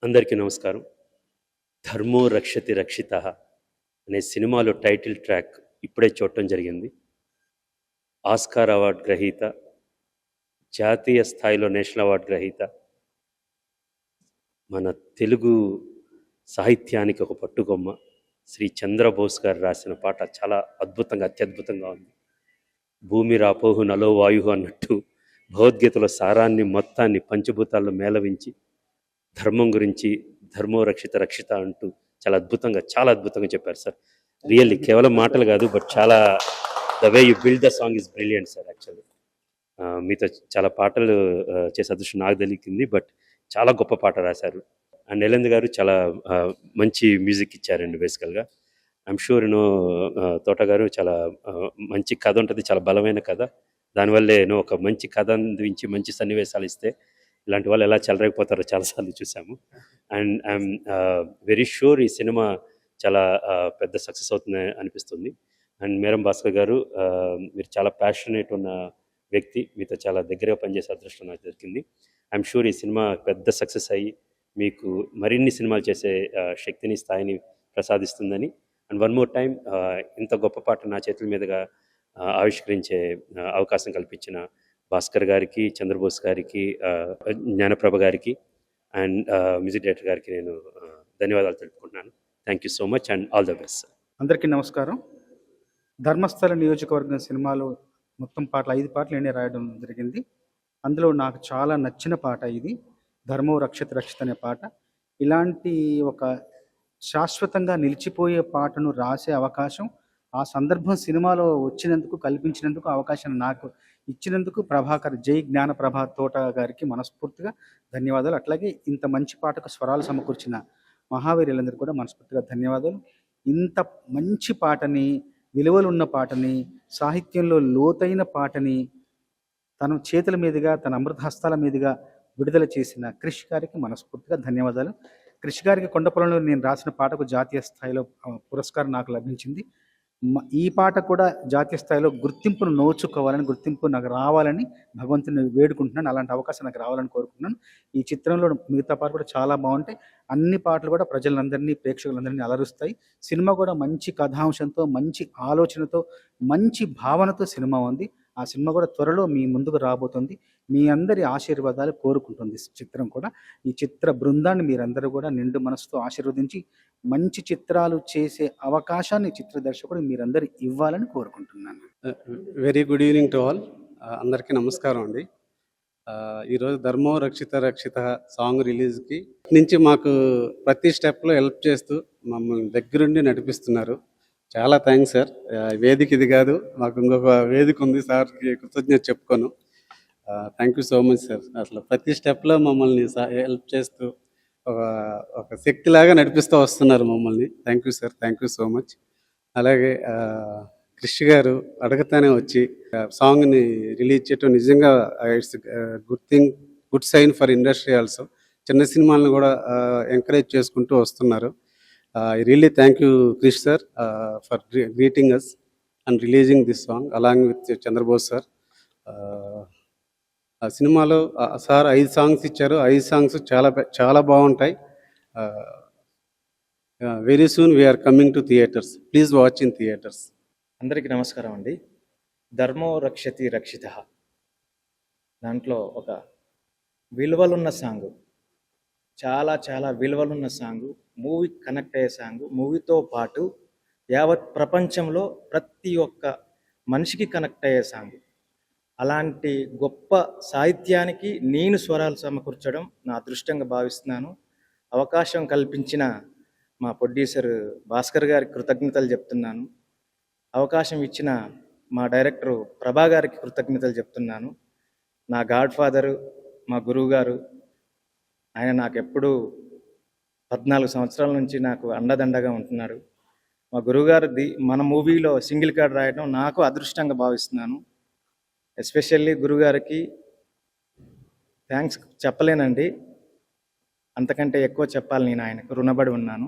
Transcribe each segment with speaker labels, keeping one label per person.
Speaker 1: అందరికీ నమస్కారం. 'ధర్మో రక్షతి రక్షితః' అనే సినిమాలో టైటిల్ ట్రాక్ ఇప్పుడే చూడటం జరిగింది. ఆస్కార్ అవార్డ్ గ్రహీత, జాతీయ స్థాయిలో నేషనల్ అవార్డ్ గ్రహీత, మన తెలుగు సాహిత్యానికి ఒక పట్టుకొమ్మ శ్రీ చంద్రబోస్ గారు రాసిన పాట చాలా అద్భుతంగా, అత్యద్భుతంగా ఉంది. భూమి రాపోహు నలో వాయువు అన్నట్టు భగవద్గీతలో సారాన్ని మొత్తాన్ని పంచభూతాల్లో మేళవించి ధర్మం గురించి ధర్మో రక్షిత రక్షిత అంటూ చాలా అద్భుతంగా చెప్పారు సార్. రియల్లీ కేవలం మాటలు కాదు, బట్ చాలా the way you build the song is brilliant sir. Actually మీతో చాలా పాటలు చేసే అదృష్టం నాకు దొరికింది, బట్ చాలా గొప్ప పాట రాశారు. అండ్ ఎలంద్ గారు చాలా మంచి మ్యూజిక్ ఇచ్చారండి. బేసికల్గా ఐఎమ్ షూర్ తోట గారు చాలా మంచి కథ ఉంటుంది, చాలా బలమైన కథ. దానివల్లే ఒక మంచి కథ అందించి మంచి సన్నివేశాలు ఇస్తే ఇలాంటి వాళ్ళు ఎలా చెలరేకపోతారో చాలాసార్లు చూసాము. అండ్ ఐఎమ్ వెరీ షూర్ ఈ సినిమా చాలా పెద్ద సక్సెస్ అవుతుంది అనిపిస్తుంది. అండ్ మేరం భాస్కర్ గారు, మీరు చాలా ప్యాషనేట్ ఉన్న వ్యక్తి, మీతో చాలా దగ్గరగా పనిచేసే అదృష్టం నాకు దొరికింది. ఐఎమ్ షూర్ ఈ సినిమా పెద్ద సక్సెస్ అయ్యి మీకు మరిన్ని సినిమాలు చేసే శక్తిని, స్థాయిని ప్రసాదిస్తుందని. అండ్ వన్ మోర్ టైం, ఇంత గొప్ప పాట నా చేతుల మీదుగా ఆవిష్కరించే అవకాశం కల్పించిన భాస్కర్ గారికి, చంద్రబోస్ గారికి, జ్ఞానప్రభ గారికి అండ్ మ్యూజిక్ డైరెక్టర్ గారికి నేను ధన్యవాదాలు తెలుపుకుంటున్నాను. Thank you so much and all the best.
Speaker 2: అందరికీ నమస్కారం. ధర్మస్థల నియోజకవర్గం సినిమాలో మొత్తం పాటలు 5 పాటలు నేనే రాయడం జరిగింది. అందులో నాకు చాలా నచ్చిన పాట ఇది, ధర్మో రక్షిత రక్షిత అనే పాట. ఇలాంటి ఒక శాశ్వతంగా నిలిచిపోయే పాటను రాసే అవకాశం, ఆ సందర్భం సినిమాలో వచ్చినందుకు, కల్పించినందుకు, అవకాశాన్ని నాకు ఇచ్చినందుకు ప్రభాకర్, జై జ్ఞానప్రభ తోట గారికి మనస్ఫూర్తిగా ధన్యవాదాలు. అట్లాగే ఇంత మంచి పాటకు స్వరాలు సమకూర్చిన మహావీరులందరికీ కూడా మనస్ఫూర్తిగా ధన్యవాదాలు. ఇంత మంచి పాటని, విలువలున్న పాటని, సాహిత్యంలో లోతైన పాటని తన చేతుల మీదుగా, తన అమృత హస్తాల మీదుగా విడుదల చేసిన క్రిష్ గారికి మనస్ఫూర్తిగా ధన్యవాదాలు. క్రిష్ గారికి కొండపొలంలో నేను రాసిన పాటకు జాతీయ స్థాయిలో పురస్కారం నాకు లభించింది. ఈ పాట కూడా జాతీయ స్థాయిలో గుర్తింపును నోచుకోవాలని, గుర్తింపు నాకు రావాలని భగవంతుని వేడుకుంటున్నాను. అలాంటి అవకాశం నాకు రావాలని కోరుకుంటున్నాను. ఈ చిత్రంలో మిగతా పాటలు కూడా చాలా బాగుంటాయి. అన్ని పాటలు కూడా ప్రజలందరినీ, ప్రేక్షకులందరినీ అలరుస్తాయి. సినిమా కూడా మంచి కథాంశంతో, మంచి ఆలోచనతో, మంచి భావనతో సినిమా ఉంది. ఆ సినిమా కూడా త్వరలో మీ ముందుకు రాబోతుంది. మీ అందరి ఆశీర్వాదాలు కోరుకుంటుంది చిత్రం కూడా. ఈ చిత్ర బృందాన్ని మీరందరూ కూడా నిండు మనసుతో ఆశీర్వదించి మంచి చిత్రాలు చేసే అవకాశాన్ని చిత్ర దర్శకుడు మీరందరూ ఇవ్వాలని కోరుకుంటున్నాను.
Speaker 3: Very good evening to all. అందరికీ నమస్కారం అండి. ఈరోజు ధర్మో రక్షిత రక్షిత సాంగ్ రిలీజ్కి నుంచి మాకు ప్రతి స్టెప్లో హెల్ప్ చేస్తూ మమ్మల్ని దగ్గరుండి నడిపిస్తున్నారు. చాలా థ్యాంక్స్ సార్. వేదిక ఇది కాదు, మాకు ఇంకొక వేదిక ఉంది, సార్కి కృతజ్ఞత చెప్పుకోను. Thank you so much sir. అసలు ప్రతి స్టెప్లో మమ్మల్ని హెల్ప్ చేస్తూ ఒక శక్తిలాగా నడిపిస్తూ వస్తున్నారు మమ్మల్ని. Thank you sir, thank you so much. అలాగే క్రిష్ గారు అడగతానే వచ్చి సాంగ్ని రిలీజ్ చేయటం నిజంగా it's good thing, good sign for industry also. చిన్న సినిమాలను కూడా ఎంకరేజ్ చేసుకుంటూ వస్తున్నారు. I really thank you, Krish sir, for greeting us and releasing this song along with Chandrabose sir. ఆ సినిమాలో సార్ 5 సాంగ్స్ ఇచ్చారు. 5 సాంగ్స్ చాలా బాగుంటాయి. Very soon we are coming to theatres. Please watch in theatres.
Speaker 4: అందరికీ నమస్కారం అండి. ధర్మో రక్షతి రక్షిత, దాంట్లో ఒక విలువలున్న సాంగ్, చాలా విలువలున్న సాంగు, మూవీ కనెక్ట్ అయ్యే సాంగు, మూవీతో పాటు యావత్ ప్రపంచంలో ప్రతి ఒక్క మనిషికి కనెక్ట్ అయ్యే సాంగు. అలాంటి గొప్ప సాహిత్యానికి నేను స్వరాలు సమకూర్చడం నా అదృష్టంగా భావిస్తున్నాను. అవకాశం కల్పించిన మా ప్రొడ్యూసర్ భాస్కర్ గారికి కృతజ్ఞతలు చెప్తున్నాను. అవకాశం ఇచ్చిన మా డైరెక్టరు ప్రభా గారికి కృతజ్ఞతలు చెప్తున్నాను. నా గాడ్ ఫాదరు, మా గురువు గారు, ఆయన నాకు ఎప్పుడూ 14 సంవత్సరాల నుంచి నాకు అండదండగా ఉంటున్నాడు. మా గురువుగారిది మన మూవీలో సింగిల్ కార్డ్ రాయడం నాకు అదృష్టంగా భావిస్తున్నాను. ఎస్పెషల్లీ గురుగారికి థ్యాంక్స్ చెప్పలేనండి, అంతకంటే ఎక్కువ చెప్పాలి. నేను ఆయనకు రుణపడి ఉన్నాను.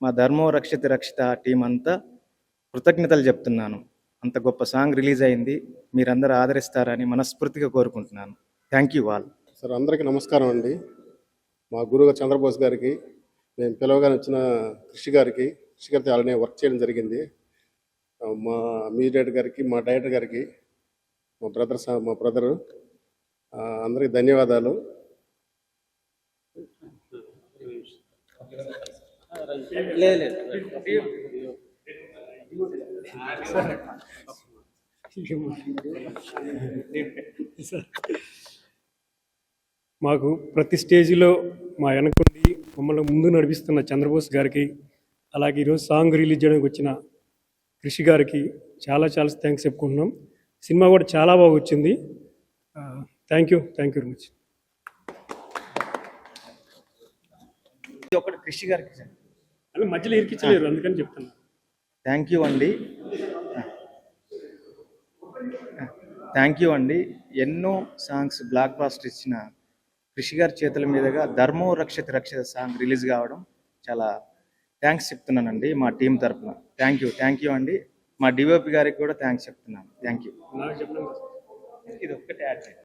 Speaker 4: మా ధర్మో రక్షిత రక్షిత టీం అంతా కృతజ్ఞతలు చెప్తున్నాను. అంత గొప్ప సాంగ్ రిలీజ్ అయింది, మీరందరూ ఆదరిస్తారని మనస్ఫూర్తిగా కోరుకుంటున్నాను. Thank you all.
Speaker 5: సార్ అందరికీ నమస్కారం అండి. మా గురువు చంద్రబోస్ గారికి, మేము పిలవగానే వచ్చిన కృషి గారికి, కృషి గారితో అలానే వర్క్ చేయడం జరిగింది. మా మ్యూజిక్ గారికి, మా డైరెక్టర్ గారికి, మా బ్రదరు అందరికీ ధన్యవాదాలు.
Speaker 6: మాకు ప్రతి స్టేజిలో మా వెనకుండి మమ్మల్ని ముందు నడిపిస్తున్న చంద్రబోస్ గారికి, అలాగే ఈరోజు సాంగ్ రిలీజ్ చేయడానికి వచ్చిన కృషి గారికి చాలా చాలా థ్యాంక్స్ చెప్పుకుంటున్నాం. సినిమా కూడా చాలా బాగా వచ్చింది. Thank you very much.
Speaker 4: ఇది ఒకటి కృషి గారికి
Speaker 6: అలా మధ్యలో ఇరికించలేరు, అందుకని చెప్తున్నా.
Speaker 4: థ్యాంక్ యూ అండి. ఎన్నో సాంగ్స్ బ్లాక్ బాస్టర్ ఇచ్చిన కృషి గారి చేతుల మీదుగా ధర్మో రక్షిత రక్షిత సాంగ్ రిలీజ్ కావడం చాలా థ్యాంక్స్ చెప్తున్నానండి మా టీం తరఫున. థ్యాంక్ యూ అండి. మా డిఓపి గారికి కూడా థ్యాంక్స్ చెప్తున్నాను. Thank you.
Speaker 6: నాకు చెప్పడం
Speaker 4: ఇది ఒక్కటే యాడ్ చేయండి.